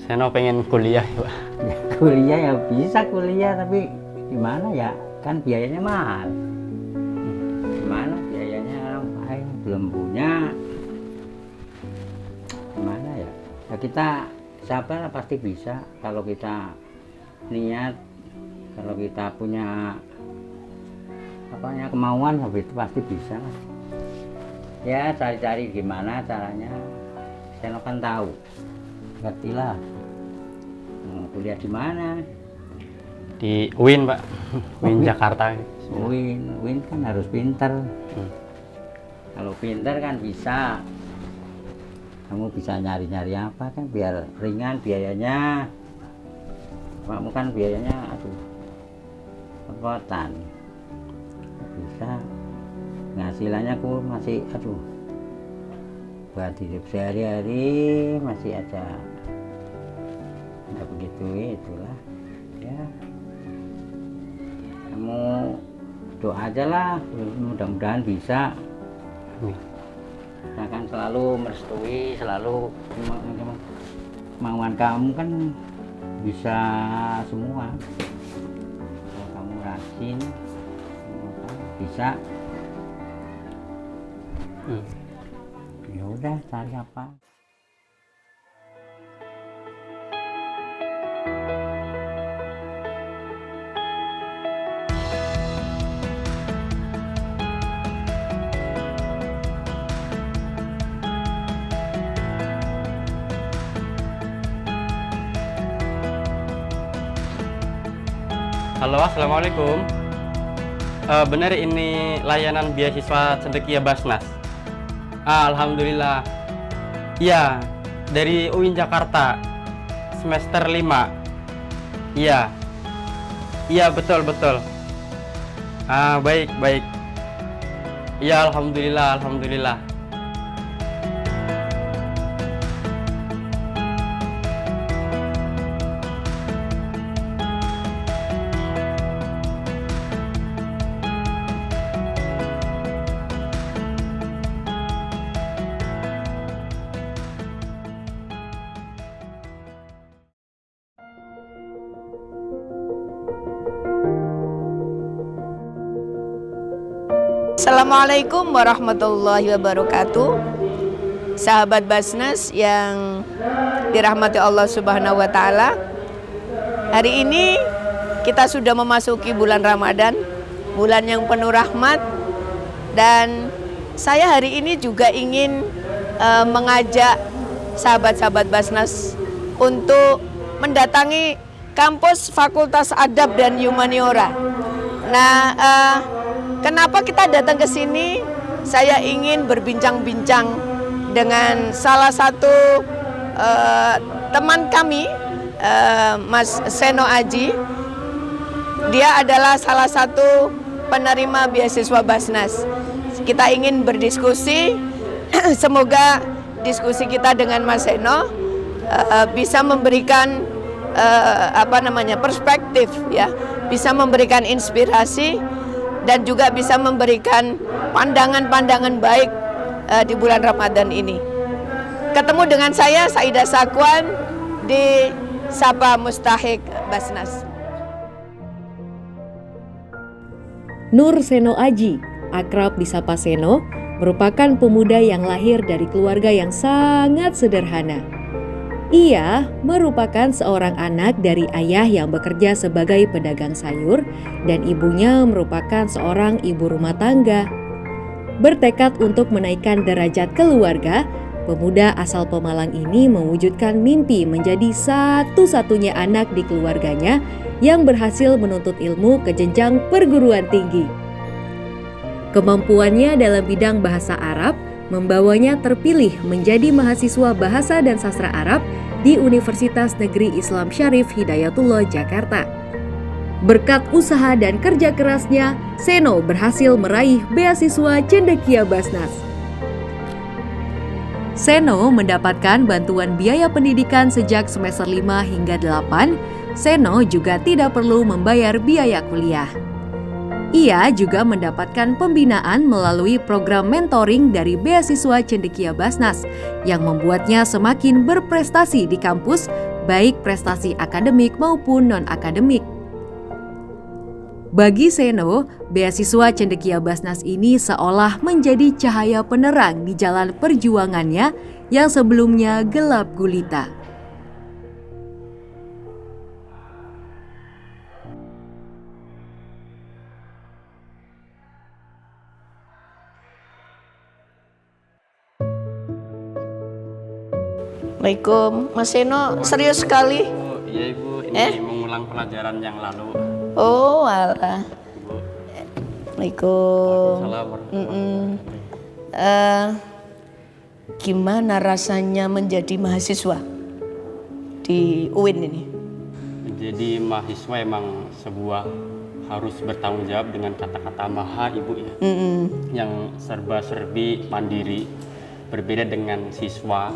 Seno pengen kuliah ya, Pak. Ya, kuliah ya bisa kuliah, tapi gimana ya, kan biayanya mahal. Gimana biayanya, orang belum punya. Gimana ya, ya kita sabar pasti bisa kalau kita niat, kalau kita punya kemauan, habis itu pasti bisa. Ya cari-cari gimana caranya. Saya kan tahu, ngertilah. Kuliah di mana? Di UIN, Pak. UIN Jakarta. UIN kan harus pinter. Kalau pinter kan bisa. Kamu bisa nyari-nyari apa kan biar ringan biayanya. Kamu kan biayanya repotan. Bisa. Penghasilannya aku masih buat hidup sehari-hari masih ada. Nggak begitu, itulah ya, kamu doa aja lah, mudah-mudahan bisa. Kita kan selalu merestui, selalu kemauan kamu kan bisa semua. Kalau kamu rajin bisa. Ya udah, cari apa. Halo, assalamualaikum. Benar ini layanan beasiswa cendekia Basnas? Alhamdulillah. Iya, dari UIN Jakarta, semester 5. Iya. Iya, betul. Baik. Iya, alhamdulillah. Assalamualaikum warahmatullahi wabarakatuh. Sahabat Basnas yang dirahmati Allah Subhanahu wa taala. Hari ini kita sudah memasuki bulan Ramadan, bulan yang penuh rahmat, dan saya hari ini juga ingin mengajak sahabat-sahabat Basnas untuk mendatangi kampus Fakultas Adab dan Humaniora. Nah, kenapa kita datang ke sini? Saya ingin berbincang-bincang dengan salah satu teman kami, Mas Seno Aji. Dia adalah salah satu penerima beasiswa Basnas. Kita ingin berdiskusi. Semoga diskusi kita dengan Mas Seno bisa memberikan perspektif, ya, bisa memberikan inspirasi, dan juga bisa memberikan pandangan-pandangan baik di bulan Ramadan ini. Ketemu dengan saya, Saidah Sakwan, di Sapa Mustahik Basnas. Nur Seno Aji, akrab disapa Seno, merupakan pemuda yang lahir dari keluarga yang sangat sederhana. Ia merupakan seorang anak dari ayah yang bekerja sebagai pedagang sayur dan ibunya merupakan seorang ibu rumah tangga. Bertekad untuk menaikkan derajat keluarga, pemuda asal Pemalang ini mewujudkan mimpi menjadi satu-satunya anak di keluarganya yang berhasil menuntut ilmu ke jenjang perguruan tinggi. Kemampuannya dalam bidang bahasa Arab membawanya terpilih menjadi mahasiswa bahasa dan sastra Arab di Universitas Negeri Islam Syarif Hidayatullah Jakarta. Berkat usaha dan kerja kerasnya, Seno berhasil meraih beasiswa cendekia Basnas. Seno mendapatkan bantuan biaya pendidikan sejak semester 5 hingga 8. Seno juga tidak perlu membayar biaya kuliah. Ia juga mendapatkan pembinaan melalui program mentoring dari beasiswa cendekia Basnas yang membuatnya semakin berprestasi di kampus baik prestasi akademik maupun non-akademik. Bagi Seno, beasiswa Cendekia Basnas ini seolah menjadi cahaya penerang di jalan perjuangannya yang sebelumnya gelap gulita. Assalamualaikum, Mas Seno serius sekali. Bu, iya Ibu, ini mengulang pelajaran yang lalu. Oh, alah. Ibu. Assalamualaikum. Salam warahmatullahi Gimana rasanya menjadi mahasiswa di UIN ini? Jadi mahasiswa emang sebuah harus bertanggung jawab dengan kata-kata maha Ibu ya. Yang serba-serbi mandiri. Berbeda dengan siswa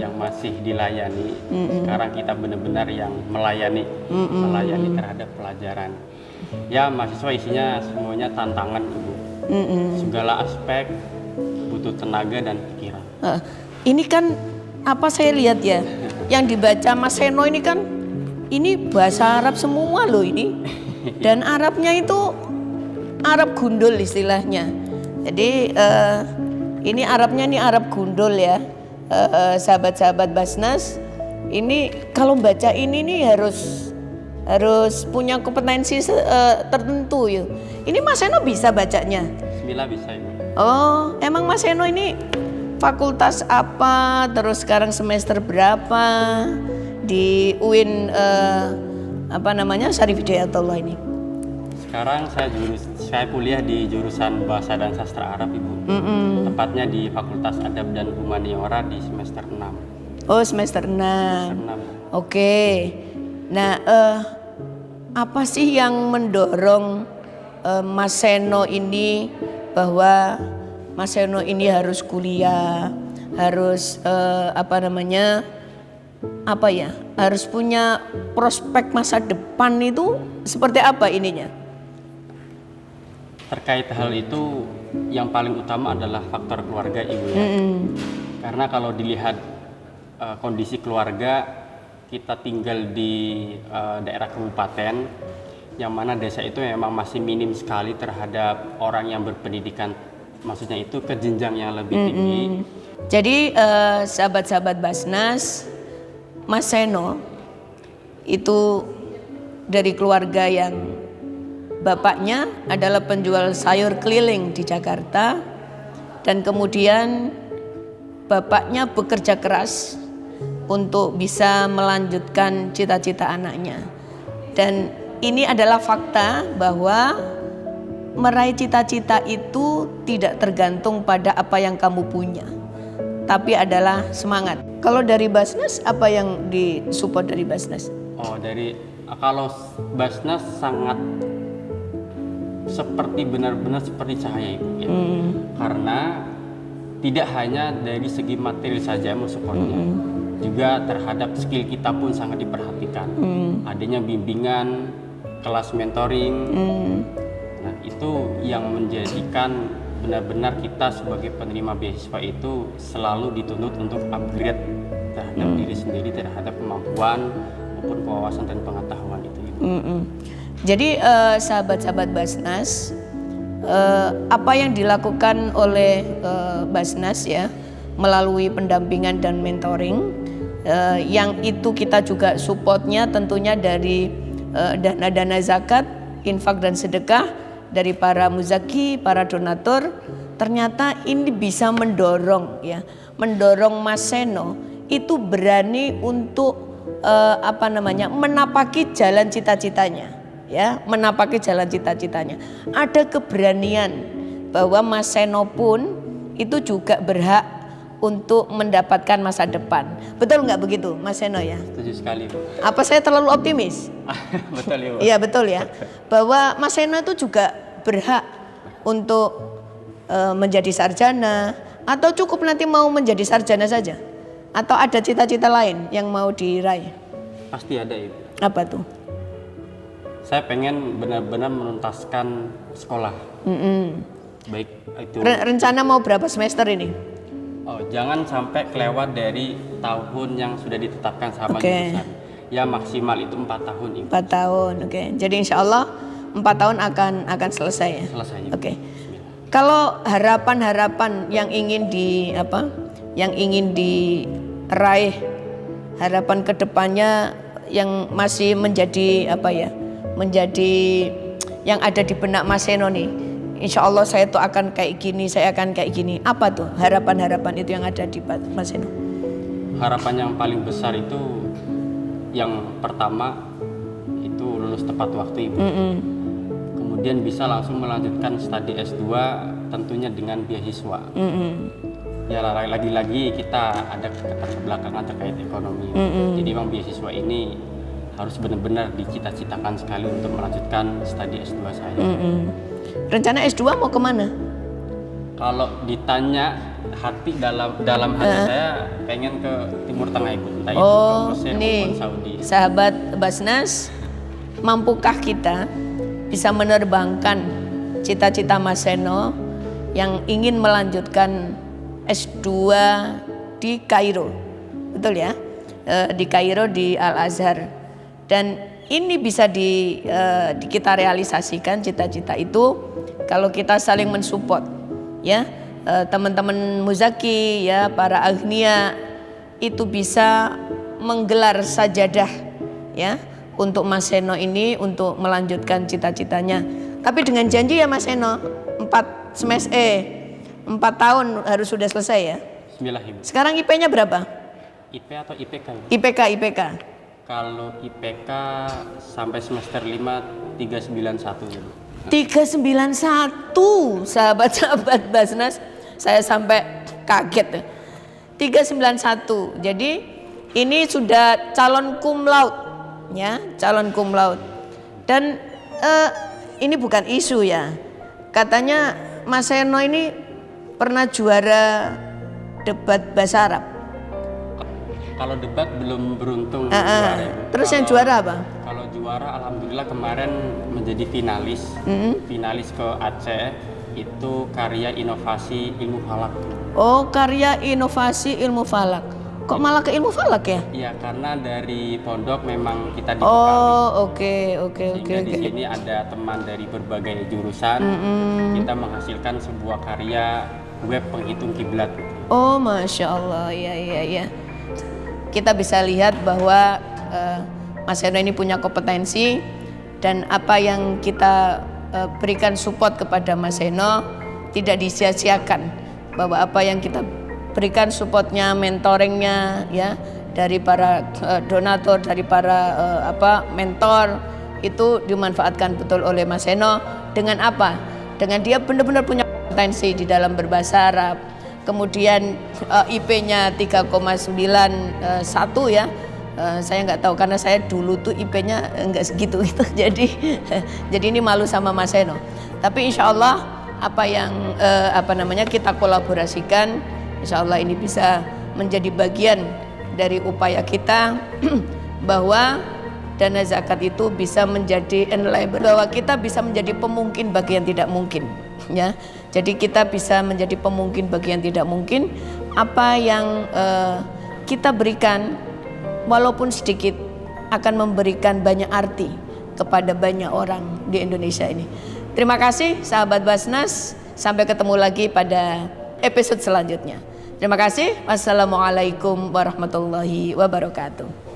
yang masih dilayani. Sekarang kita benar-benar yang melayani terhadap pelajaran. Ya mahasiswa isinya semuanya tantangan Ibu. Segala aspek butuh tenaga dan pikiran. Ini kan apa saya lihat ya, yang dibaca Mas Seno ini kan ini bahasa Arab semua loh ini. Dan Arabnya itu Arab gundul istilahnya. Jadi ini Arabnya nih Arab gundul ya, sahabat-sahabat Basnas. Ini kalau baca ini nih harus punya kompetensi tertentu ya. Ini Mas Seno bisa bacanya? Bismillah bisa Ibu. Oh, emang Mas Seno ini fakultas apa? Terus sekarang semester berapa di UIN Syarif Hidayatullah ini? Sekarang saya kuliah di jurusan Bahasa dan Sastra Arab Ibu. Tepatnya di Fakultas Adab dan Humaniora di semester 6. Oh, semester 6. Oke. Nah, apa sih yang mendorong Mas Seno ini bahwa Mas Seno ini harus kuliah, harus harus punya prospek masa depan itu seperti apa ininya? Terkait hal itu yang paling utama adalah faktor keluarga Ibu ya. Karena kalau dilihat kondisi keluarga, kita tinggal di daerah kabupaten yang mana desa itu memang masih minim sekali terhadap orang yang berpendidikan, maksudnya itu ke jenjang yang lebih tinggi. Jadi sahabat-sahabat Basnas, Mas Seno itu dari keluarga yang bapaknya adalah penjual sayur keliling di Jakarta, dan kemudian bapaknya bekerja keras untuk bisa melanjutkan cita-cita anaknya. Dan ini adalah fakta bahwa meraih cita-cita itu tidak tergantung pada apa yang kamu punya, tapi adalah semangat. Kalau dari Basnas, apa yang disupport dari Basnas? Kalau Basnas sangat benar-benar seperti cahaya Ibu ya. Karena tidak hanya dari segi materi saja mensupportnya, juga terhadap skill kita pun sangat diperhatikan. Adanya bimbingan, kelas mentoring. Nah, itu yang menjadikan benar-benar kita sebagai penerima beasiswa itu selalu dituntut untuk upgrade terhadap diri sendiri, terhadap kemampuan maupun kewawasan dan pengetahuan itu. Jadi sahabat-sahabat Basnas, apa yang dilakukan oleh Basnas ya melalui pendampingan dan mentoring, yang itu kita juga supportnya tentunya dari dana-dana zakat, infak dan sedekah dari para muzaki, para donatur. Ternyata ini bisa mendorong Mas Seno itu berani untuk menapaki jalan cita-citanya. Menapaki jalan cita-citanya. Ada keberanian bahwa Mas Seno pun itu juga berhak untuk mendapatkan masa depan. Betul nggak begitu, Mas Seno ya? Setuju sekali, Bu. Apa saya terlalu optimis? Betul ya, Bu. Iya betul ya. Bahwa Mas Seno itu juga berhak untuk menjadi sarjana, atau cukup nanti mau menjadi sarjana saja? Atau ada cita-cita lain yang mau diraih? Pasti ada, Ibu. Apa tuh? Saya pengen benar-benar menuntaskan sekolah. Baik itu. Rencana mau berapa semester ini? Oh, jangan sampai kelewat dari tahun yang sudah ditetapkan sama Oke. jurusan. Ya maksimal itu 4 tahun Ibu. 4 tahun, oke. Jadi insya Allah 4 tahun akan selesai ya. Selesai. Ibu. Oke. Bismillah. Kalau harapan-harapan yang ingin diraih, harapan kedepannya yang masih menjadi menjadi yang ada di benak Mas Seno nih. Insya Allah saya tuh akan kayak gini, saya akan kayak gini. Apa tuh harapan-harapan itu yang ada di Mas Seno? Harapan yang paling besar itu yang pertama itu lulus tepat waktu Ibu. Kemudian bisa langsung melanjutkan studi S2 tentunya dengan beasiswa. Ya lagi-lagi kita ada keterbelakangan terkait ekonomi. Jadi memang beasiswa ini harus benar-benar dicita-citakan sekali untuk melanjutkan studi S2 saya. Rencana S2 mau kemana? Kalau ditanya hati dalam hati saya pengen ke Timur Tengah Ibu, entah itu ke Mesir ini maupun Saudi. sahabat Basnas, mampukah kita bisa menerbangkan cita-cita Mas Seno yang ingin melanjutkan S2 di Kairo, betul ya? Di Kairo di Al Azhar, dan ini bisa kita realisasikan cita-cita itu kalau kita saling mensupport, ya. Teman-teman Muzaki, ya, para agnia itu bisa menggelar sajadah, ya, untuk Mas Seno ini untuk melanjutkan cita-citanya. Tapi dengan janji ya Mas Seno, 4 tahun harus sudah selesai ya. Bismillah Ibu. Sekarang IP-nya berapa? IP atau IPK Ibu? IPK. Kalau IPK sampai semester 5 391 Ibu. 391, sahabat-sahabat Basnas, saya sampai kaget. 391. Jadi ini sudah calon cum laude, ya, calon cum laude. Dan ini bukan isu ya. Katanya Mas Seno ini pernah juara debat bahasa Arab. Kalau debat belum beruntung juara Ibu. Terus yang juara apa? Kalau juara alhamdulillah kemarin menjadi finalis. Finalis ke Aceh itu karya inovasi ilmu falak. Oh, karya inovasi ilmu falak. Kok malah ke ilmu falak ya? Iya, karena dari pondok memang kita dibekali. Oh, oke. Sehingga di sini ada teman dari berbagai jurusan. Kita menghasilkan sebuah karya web penghitung kiblat. Oh, masya Allah, ya. Kita bisa lihat bahwa Mas Seno ini punya kompetensi, dan apa yang kita berikan support kepada Mas Seno tidak disia-siakan. Bahwa apa yang kita berikan supportnya, mentoringnya, ya, dari para donatur, dari para mentor, itu dimanfaatkan betul oleh Mas Seno. Dengan apa? Dengan dia benar-benar punya kompetensi di dalam berbahasa Arab. Kemudian IP-nya 3,91 ya. Saya nggak tahu karena saya dulu tuh IP-nya nggak segitu gitu. Jadi ini malu sama Mas Seno. Tapi insya Allah apa yang kita kolaborasikan, insya Allah ini bisa menjadi bagian dari upaya kita bahwa dana zakat itu bisa menjadi enabler, bahwa kita bisa menjadi pemungkin bagi yang tidak mungkin, ya. Jadi kita bisa menjadi pemungkin bagi yang tidak mungkin. Apa yang kita berikan walaupun sedikit akan memberikan banyak arti kepada banyak orang di Indonesia ini. Terima kasih sahabat Basnas, sampai ketemu lagi pada episode selanjutnya. Terima kasih. Wassalamualaikum warahmatullahi wabarakatuh.